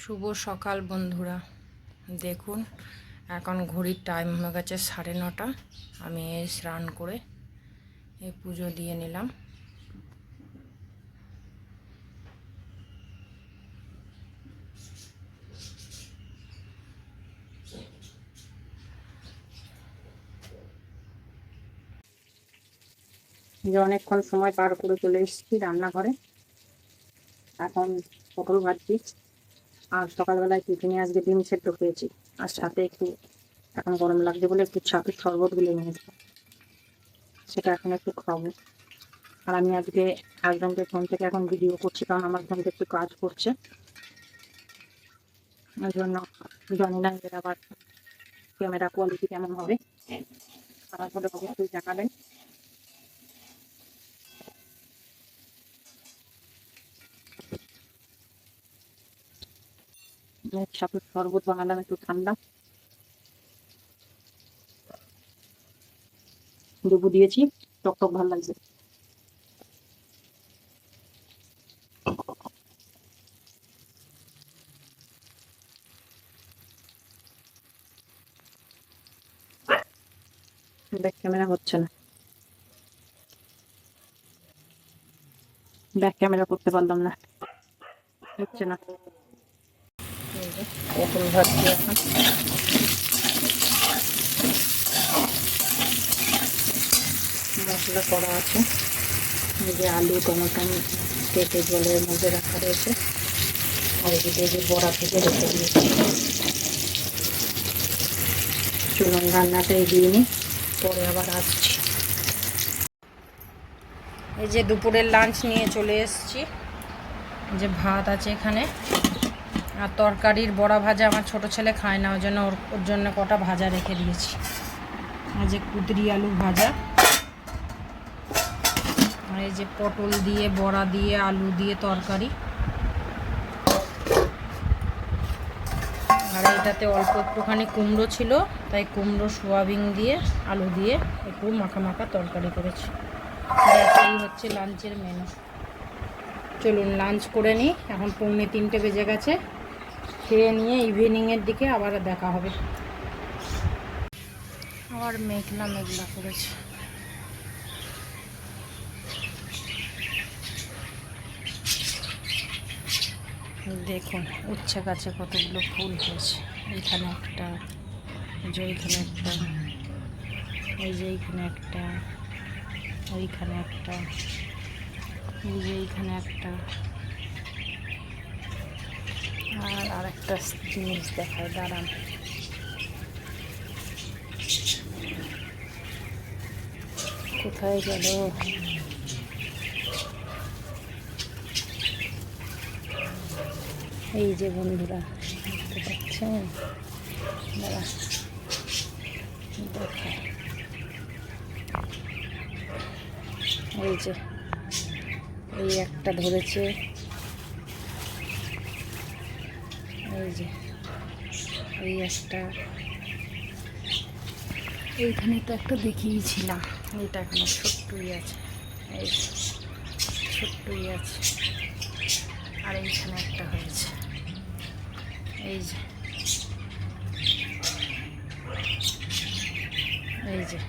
শুভ সকাল বন্ধুরা। দেখুন, এখন ঘড়ির টাইম হয়ে গেছে 9:30। আমি এই স্নান করে এই পুজো দিয়ে নিলাম। যে অনেকক্ষণ সময় পার করে চলে এসেছি রান্নাঘরে। এখন পটল ভাজছি, আর সকালবেলায় টিফিনে আজকে ডিম সেদ্ধ খেয়েছি, আর সাথে একটু এখন গরম লাগছে বলে একটু ছাতুর শরবত গুলে নিয়েছি, সেটা এখন একটু খাবো। আর আমি আজকে হাজব্যান্ডের ফোন থেকে এখন ভিডিও করছি, কারণ আমার ফোনটা একটু কাজ করছে, ওই জন্য জানি না এর আবার ক্যামেরা কোয়ালিটি কেমন হবে। খারাপ হলে অবশ্যই দেখাবেন। সাথে শরবত বানালাম একটু ঠান্ডা, লেবু দিয়েছি, টক টক ভালো লাগছে। ব্যাক ক্যামেরা হচ্ছে না, ব্যাক ক্যামেরা করতে পারলাম না, হচ্ছে না। পটল ভাজছি এখন, মশলা করা আছে। এই যে আলু টমেটো কেটে জলের মধ্যে রাখা রয়েছে, আর এদিকে যে বড়া থেকে রেখে দিয়েছি। চলুন রান্নাটা এগিয়ে নিই, পরে আবার আসছি। এই যে দুপুরের লাঞ্চ নিয়ে চলে এসেছি। যে ভাত আছে এখানে, আর তরকারির বড়া ভাজা আমার ছোট ছেলে খায় না, ওই জন্য ওর জন্য কটা ভাজা রেখে দিয়েছি। আর যে কুদরি আলু ভাজা, আর এই যে পটল দিয়ে বড়া দিয়ে আলু দিয়ে তরকারি, আর এটাতে অল্প একটুখানি কুমড়ো ছিল, তাই কুমড়ো সোয়াবিন দিয়ে আলু দিয়ে একটু মাখা মাখা তরকারি করেছি। এই হচ্ছে লাঞ্চের মেনু। চলুন লাঞ্চ করে নিই, এখন 2:45 বেজে গেছে। খেয়ে নিয়ে ইভিনিংয়ের দিকে আবার দেখা হবে। আবার মেঘলা মেঘলা করেছে। দেখুন উচ্ছে গাছে কতগুলো ফুল হয়েছে। এইখানে একটা, যে এইখানে একটা, এই যে এইখানে একটা, ওইখানে একটা, এই যে এইখানে একটা, আর একটা জিনিস দেখায়, দাঁড়ান। কোথায় গেল? এই যে বন্ধুরা দেখতে পাচ্ছেন, দাঁড়া দেখায়। এই যে এই একটা ধরেছে, এই যে এই একটা, এইখানে তো একটা দেখিয়েছিলাম, এইটা এখানে ছোট্টই আছে, এই ছোট্টই আছে। আর এইখানে একটা হয়েছে, এই যে এই যে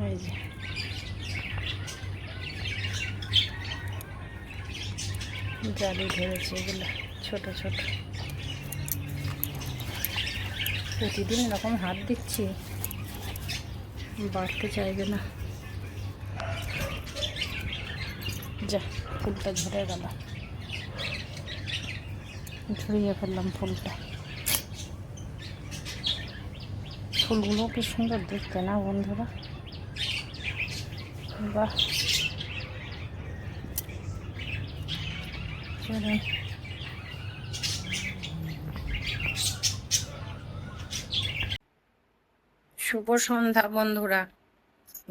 এই যে জালি ধরেছে, এগুলো ছোট ছোট। প্রতিদিন এরকম হাত দিচ্ছি, বাড়তে চাইবে না। যা, ফুলটা ঝরে গেল, ঝরিয়ে ফেললাম ফুলটা। ফুলগুলো কি সুন্দর দেখতে না বন্ধুরা? বাহ, শুভ সন্ধ্যা বন্ধুরা।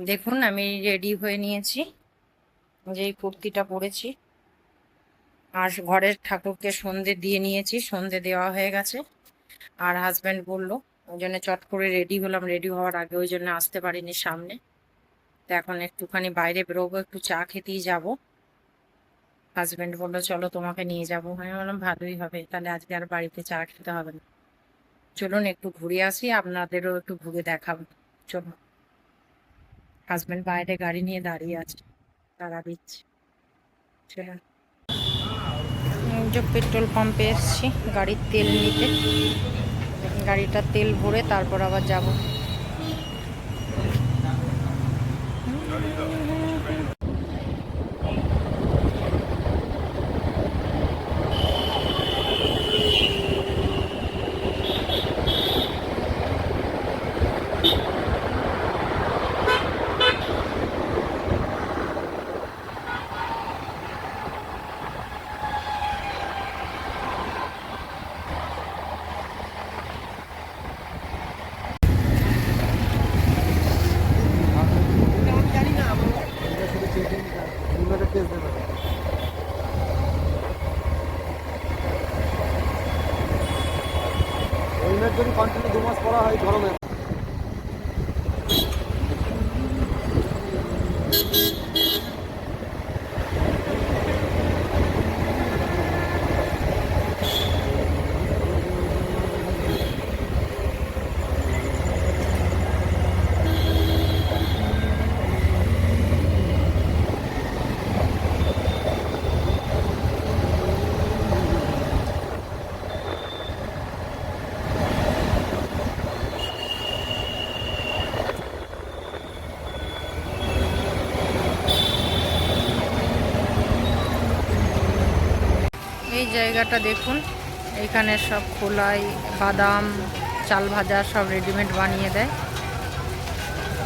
দেখুন আমি রেডি হয়ে নিয়েছি, যে এই কুর্তিটা পরেছি, আর ঘরের ঠাকুরকে সন্ধে দিয়ে নিয়েছি, সন্ধে দেওয়া হয়ে গেছে। আর হাজব্যান্ড বললো, ওই জন্য চট করে রেডি হলাম, রেডি হওয়ার আগে ওই জন্য আসতে পারিনি সামনে। তো এখন একটুখানি বাইরে বেরোবো, একটু চা খেতেই যাব। হাজব্যান্ড বললো চলো তোমাকে নিয়ে যাবো। আমি বললাম ভালোই হবে, তাহলে আজকে আর বাড়িতে চা খেতে হবে না, চলুন একটু ঘুরে আসি, আপনাদেরও একটু ঘুরে দেখাবো। চলুন। হাজব্যান্ড বাইরে গাড়ি নিয়ে দাঁড়িয়ে আছে, তারা দিচ্ছে। চলুন। যে পেট্রোল পাম্পে এসেছি গাড়ির তেল নিতে, গাড়িটা তেল ভরে তারপর আবার যাব। যদি কন্টিনিউ 2 মাস পড়া হয় গরমে। এই জায়গাটা দেখুন, এখানে সব খোলাই বাদাম, চাল ভাজা সব রেডিমেড বানিয়ে দেয়।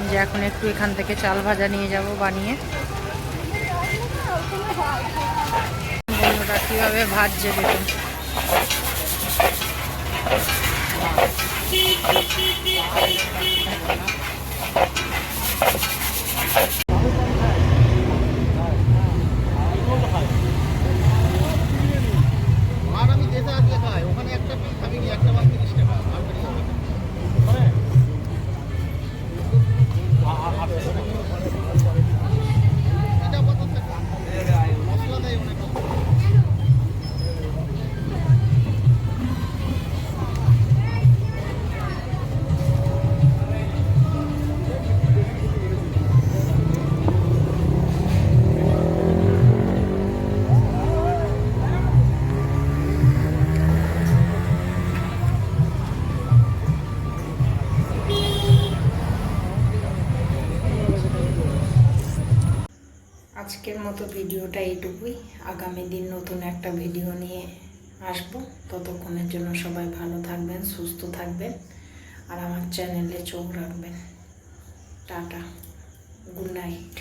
যে এখন একটু এখান থেকে চাল ভাজা নিয়ে যাব বানিয়ে। বন্ধুরা কীভাবে ভাজছে দেখুন। আর আমি যেটা আজকে খাই ওখানে একটা পিস আমি একটা মাছ 30 টাকা আর এটা কত টাকা মশলা দেয় অনেক। আজকের মতো ভিডিওটা এইটুকুই। আগামী দিন নতুন একটা ভিডিও নিয়ে আসবো। ততক্ষণের জন্য সবাই ভালো থাকবেন, সুস্থ থাকবেন, আর আমার চ্যানেলে চোখ রাখবেন। Tata, good night.